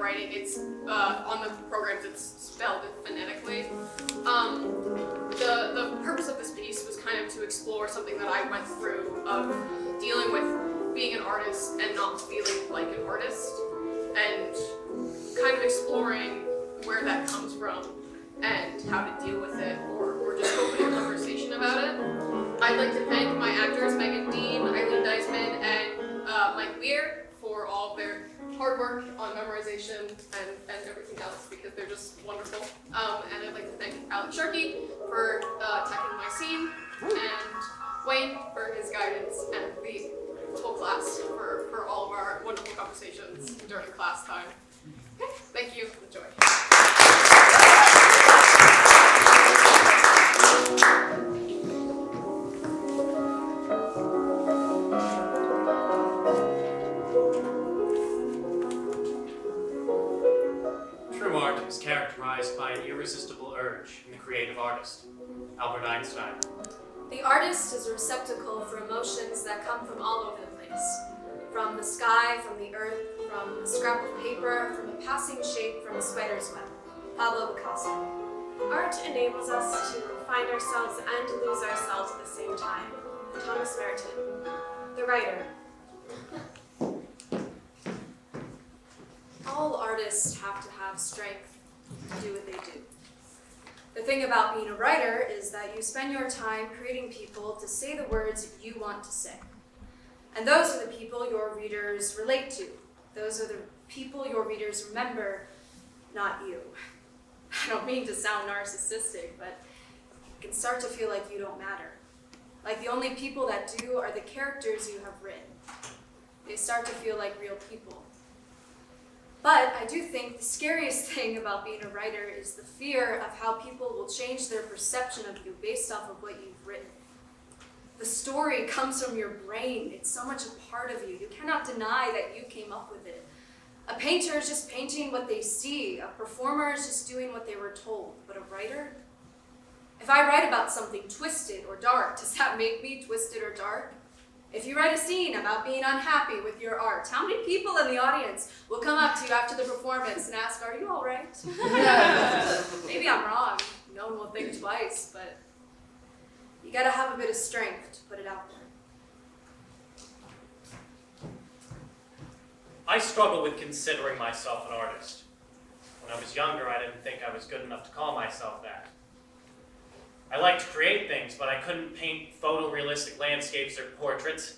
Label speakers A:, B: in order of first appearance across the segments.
A: writing, it's on the programs it's spelled phonetically. The purpose of this piece was kind of to explore something that I went through of dealing with being an artist and not feeling like an artist, and kind of exploring where that comes from and how to deal with it, or just opening a conversation about it. I'd like to thank my actors, Megan Dean, Eileen Deisman, and Mike Weir for all of their hard work on memorization and everything else, because they're just wonderful. And I'd like to thank Alex Sharkey for teching my scene, and Wayne for his guidance, and the whole class for all of our wonderful conversations during class time. Okay, thank you. Enjoy.
B: True art is characterized by an irresistible urge in the creative artist. Albert Einstein.
C: The artist is a receptacle for emotions that come from all over the place. From the sky, from the earth, from a scrap of paper, from a passing shape, from a spider's web. Pablo Picasso.
D: Art enables us to find ourselves and lose ourselves at the same time. Thomas Merton. The writer.
C: All artists have to have strength to do what they do. The thing about being a writer is that you spend your time creating people to say the words you want to say. And those are the people your readers relate to. Those are the people your readers remember, not you. I don't mean to sound narcissistic, but it can start to feel like you don't matter. Like the only people that do are the characters you have written. They start to feel like real people. But I do think the scariest thing about being a writer is the fear of how people will change their perception of you based off of what you've written. The story comes from your brain. It's so much a part of you. You cannot deny that you came up with it. A painter is just painting what they see. A performer is just doing what they were told. But a writer? If I write about something twisted or dark, does that make me twisted or dark? If you write a scene about being unhappy with your art, how many people in the audience will come up to you after the performance and ask, "Are you all right?" Maybe I'm wrong. No one will think twice, but you gotta have a bit of strength to put it out there.
B: I struggle with considering myself an artist. When I was younger, I didn't think I was good enough to call myself that. I liked to create things, but I couldn't paint photorealistic landscapes or portraits,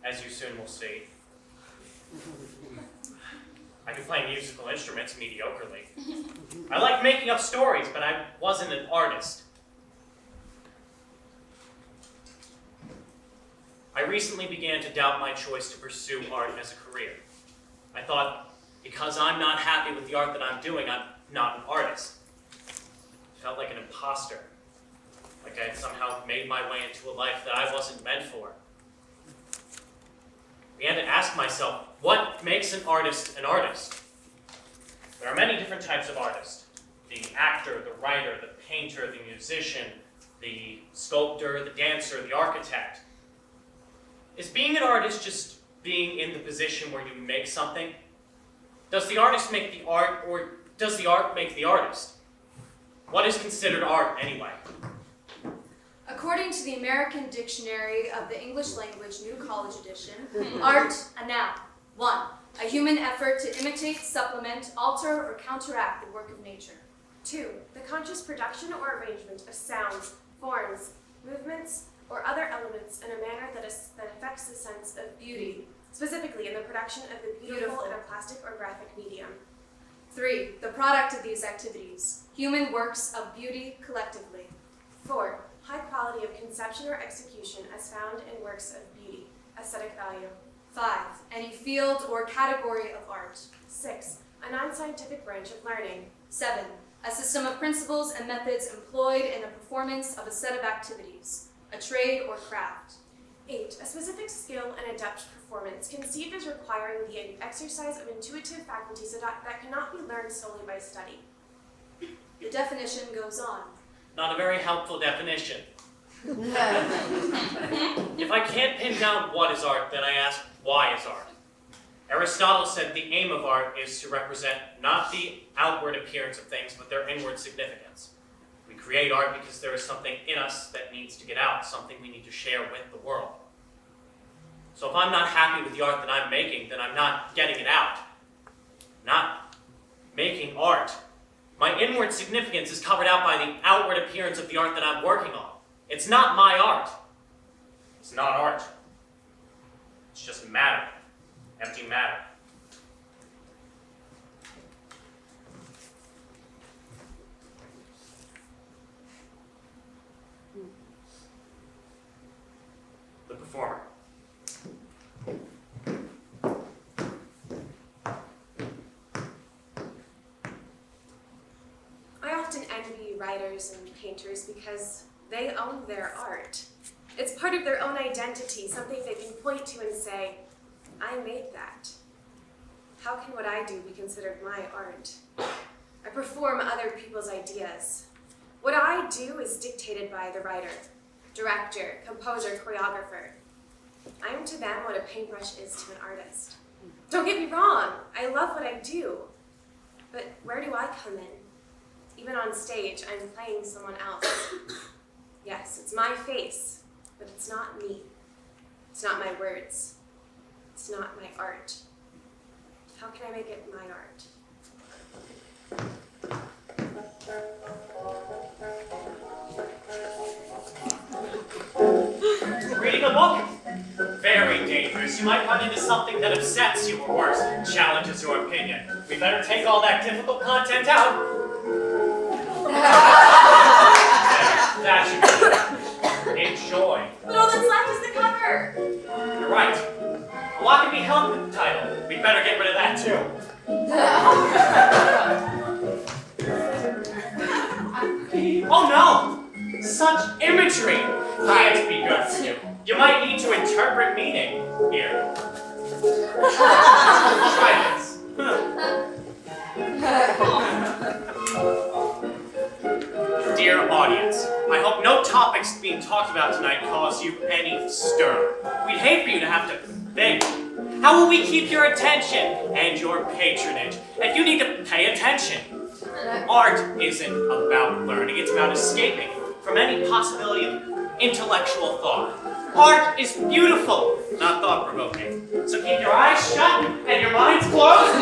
B: as you soon will see. I could play musical instruments mediocrely. I liked making up stories, but I wasn't an artist. I recently began to doubt my choice to pursue art as a career. I thought, because I'm not happy with the art that I'm doing, I'm not an artist. I felt like an imposter. Like I had somehow made my way into a life that I wasn't meant for. I began to ask myself, what makes an artist an artist? There are many different types of artists. The actor, the writer, the painter, the musician, the sculptor, the dancer, the architect. Is being an artist just being in the position where you make something? Does the artist make the art, or does the art make the artist? What is considered art anyway?
C: According to the American Dictionary of the English Language, New College Edition, art, a noun. 1, a human effort to imitate, supplement, alter, or counteract the work of nature.
D: 2, the conscious production or arrangement of sounds, forms, movements, or other elements in a manner that affects the sense of beauty, specifically in the production of the beautiful in a plastic or graphic medium.
C: 3, the product of these activities, human works of beauty collectively.
D: 4, high quality of conception or execution as found in works of beauty, aesthetic value.
C: 5, any field or category of art.
D: 6, a non-scientific branch of learning.
C: 7, a system of principles and methods employed in the performance of a set of activities, a trade or craft.
D: 8, a specific skill and adept performance conceived as requiring the exercise of intuitive faculties that cannot be learned solely by study.
C: The definition goes on.
B: Not a very helpful definition. If I can't pin down what is art, then I ask, why is art? Aristotle said the aim of art is to represent not the outward appearance of things, but their inward significance. We create art because there is something in us that needs to get out, something we need to share with the world. So if I'm not happy with the art that I'm making, then I'm not getting it out. Not making art. My inward significance is covered out by the outward appearance of the art that I'm working on. It's not my art. It's not art. It's just matter. Empty matter. The performer.
D: I often envy writers and painters because they own their art. It's part of their own identity, something they can point to and say, I made that. How can what I do be considered my art? I perform other people's ideas. What I do is dictated by the writer, director, composer, choreographer. I am to them what a paintbrush is to an artist. Don't get me wrong, I love what I do. But where do I come in? Even on stage, I'm playing someone else. Yes, it's my face, but it's not me. It's not my words. It's not my art. How can I make it my art?
B: Reading a book? Very dangerous. You might run into something that upsets you or worse, challenges your opinion. We better take all that difficult content out. That should be. Enjoy.
D: But all that's left is the cover.
B: You're right. A lot can be helped with the title. We'd better get rid of that too. Oh no! Such imagery can't be good for you. You might need to interpret meaning here. Try this. Dear audience, I hope no topics being talked about tonight cause you any stir. We'd hate for you to have to think. How will we keep your attention and your patronage if you need to pay attention? Art isn't about learning, it's about escaping from any possibility of intellectual thought. Art is beautiful, not thought-provoking. So keep your eyes shut and your minds closed.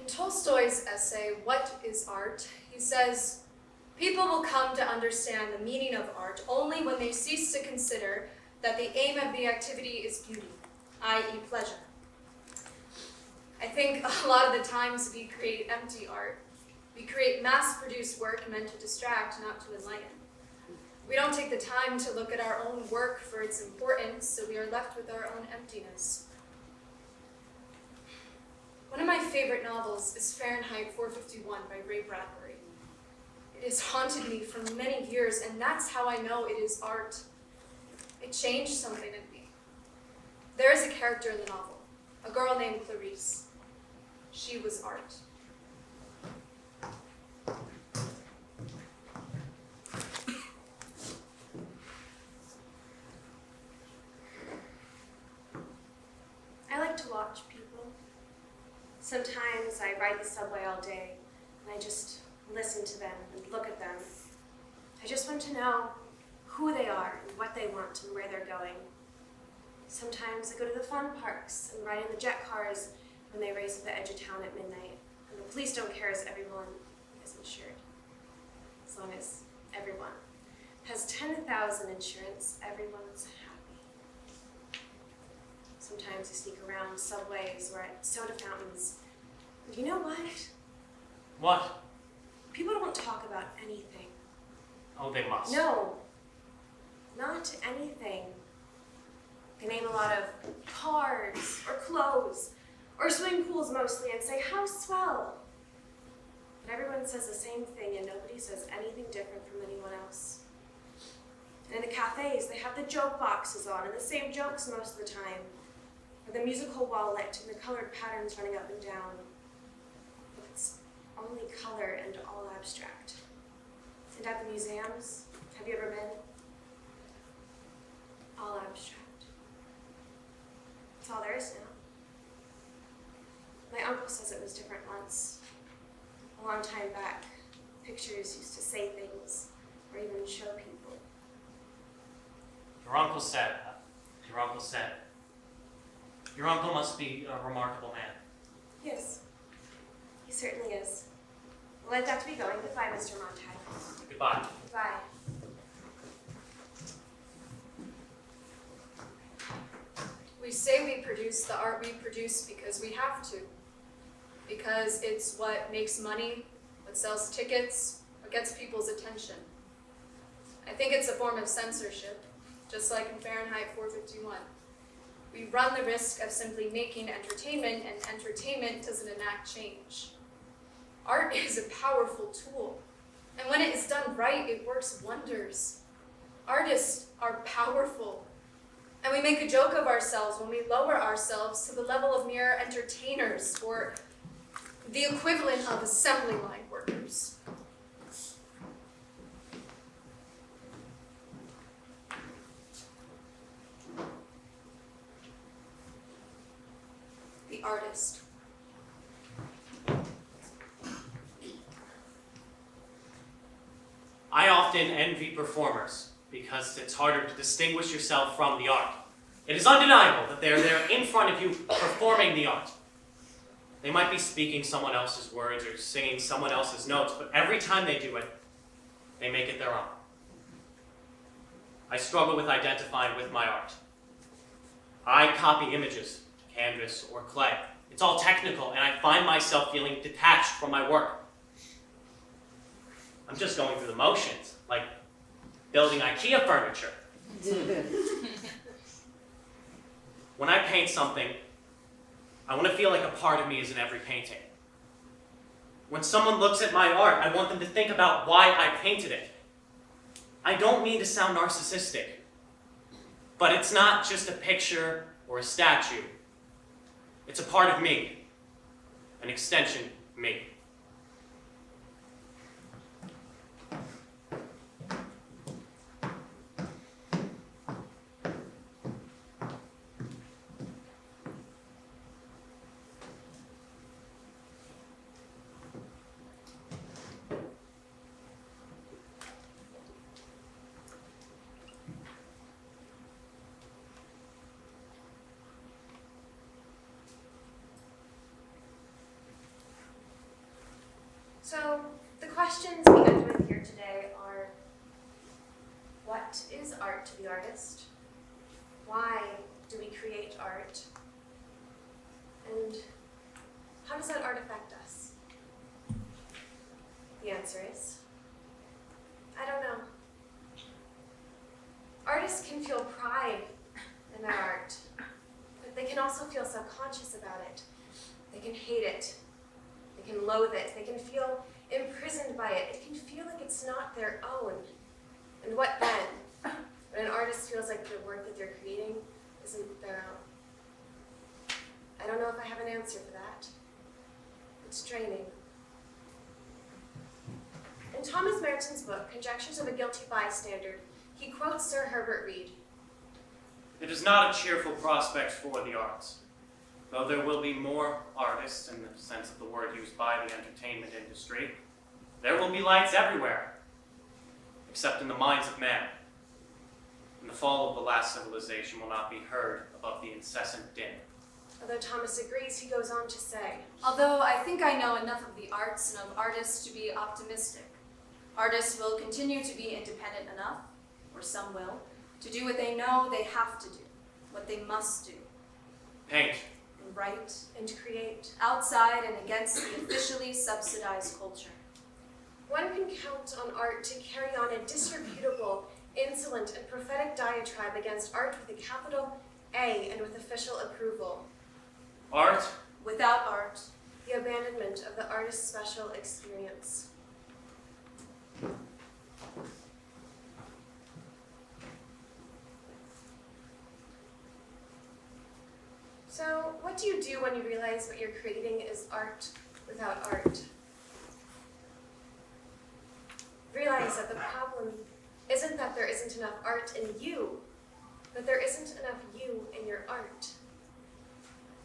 C: Tolstoy's essay, What is Art? He says, people will come to understand the meaning of art only when they cease to consider that the aim of the activity is beauty, i.e. pleasure. I think a lot of the times we create empty art. We create mass-produced work meant to distract, not to enlighten. We don't take the time to look at our own work for its importance, so we are left with our own emptiness. One of my favorite novels is Fahrenheit 451 by Ray Bradbury. It has haunted me for many years, and that's how I know it is art. It changed something in me. There is a character in the novel, a girl named Clarice. She was art.
D: I like to watch people. Sometimes I ride the subway all day, and I just listen to them and look at them. I just want to know who they are and what they want and where they're going. Sometimes I go to the fun parks and ride in the jet cars when they race at the edge of town at midnight, and the police don't care as everyone is insured. As long as everyone has 10,000 insurance, everyone's happy. Sometimes I sneak around subways or at soda fountains. And you know what?
B: What?
D: People don't talk about anything.
B: Oh, they must.
D: No, not anything. They name a lot of cars, or clothes, or swimming pools mostly, and say, how swell. But everyone says the same thing, and nobody says anything different from anyone else. And in the cafes, they have the joke boxes on, and the same jokes most of the time, or the musical wall lit and the colored patterns running up and down. But it's only color and all abstract. And at the museums, have you ever been? All abstract. That's all there is now. My uncle says it was different once. A long time back, pictures used to say things, or even show people.
B: Your uncle said. Your uncle must be a remarkable man.
D: Yes, he certainly is. Well, I've got to be going. Goodbye, Mr. Montag.
B: Goodbye.
D: Goodbye.
C: We say we produce the art we produce because we have to. Because it's what makes money, what sells tickets, what gets people's attention. I think it's a form of censorship, just like in Fahrenheit 451. We run the risk of simply making entertainment, and entertainment doesn't enact change. Art is a powerful tool, and when it is done right, it works wonders. Artists are powerful, and we make a joke of ourselves when we lower ourselves to the level of mere entertainers, or the equivalent of assembly line workers. The artist.
B: I often envy performers because it's harder to distinguish yourself from the art. It is undeniable that they're there in front of you performing the art. They might be speaking someone else's words or singing someone else's notes, but every time they do it, they make it their own. I struggle with identifying with my art. I copy images, canvas, or clay. It's all technical, and I find myself feeling detached from my work. I'm just going through the motions, like building IKEA furniture. When I paint something, I want to feel like a part of me is in every painting. When someone looks at my art, I want them to think about why I painted it. I don't mean to sound narcissistic, but it's not just a picture or a statue. It's a part of me, an extension of me.
D: So, the questions we end with here today are, what is art to the artist? Why do we create art? And how does that art affect us? The answer is, I don't know. Artists can feel pride in their art, but they can also feel subconscious about it. They can hate it. They can loathe it. They can feel imprisoned by it. It can feel like it's not their own. And what then? When an artist feels like the work that they're creating isn't their own. I don't know if I have an answer for that. It's draining. In Thomas Merton's book, Conjectures of a Guilty Bystander, he quotes Sir Herbert Reed.
B: It is not a cheerful prospect for the arts. Though there will be more artists in the sense of the word used by the entertainment industry, there will be lights everywhere, except in the minds of man. And the fall of the last civilization will not be heard above the incessant din.
D: Although Thomas agrees, he goes on to say,
C: Although I think I know enough of the arts and of artists to be optimistic. Artists will continue to be independent enough, or some will, to do what they know they have to do, what they must do.
B: Paint.
C: And write,
D: and create.
C: outside and against the officially subsidized culture.
D: One can count on art to carry on a disreputable, insolent, and prophetic diatribe against art with a capital A, and with official approval.
B: Art,
C: Without art,
D: The abandonment of the artist's special experience. So, what do you do when you realize what you're creating is art without art? Realize that the problem isn't that there isn't enough art in you, but there isn't enough you in your art.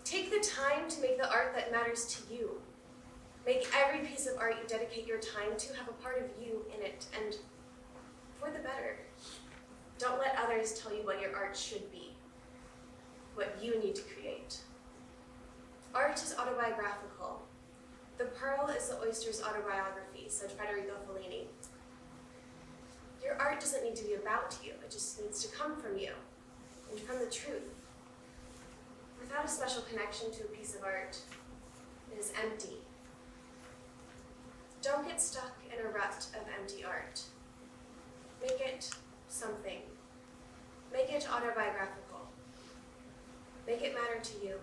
D: Take the time to make the art that matters to you. Make every piece of art you dedicate your time to have a part of you in it, and for the better. Don't let others tell you what your art should be, what you need to create. Art is autobiographical. The pearl is the oyster's autobiography, said Federico Fellini. Your art doesn't need to be about you, it just needs to come from you, and from the truth. Without a special connection to a piece of art, it is empty. Don't get stuck in a rut of empty art. Make it something. Make it autobiographical. Make it matter to you.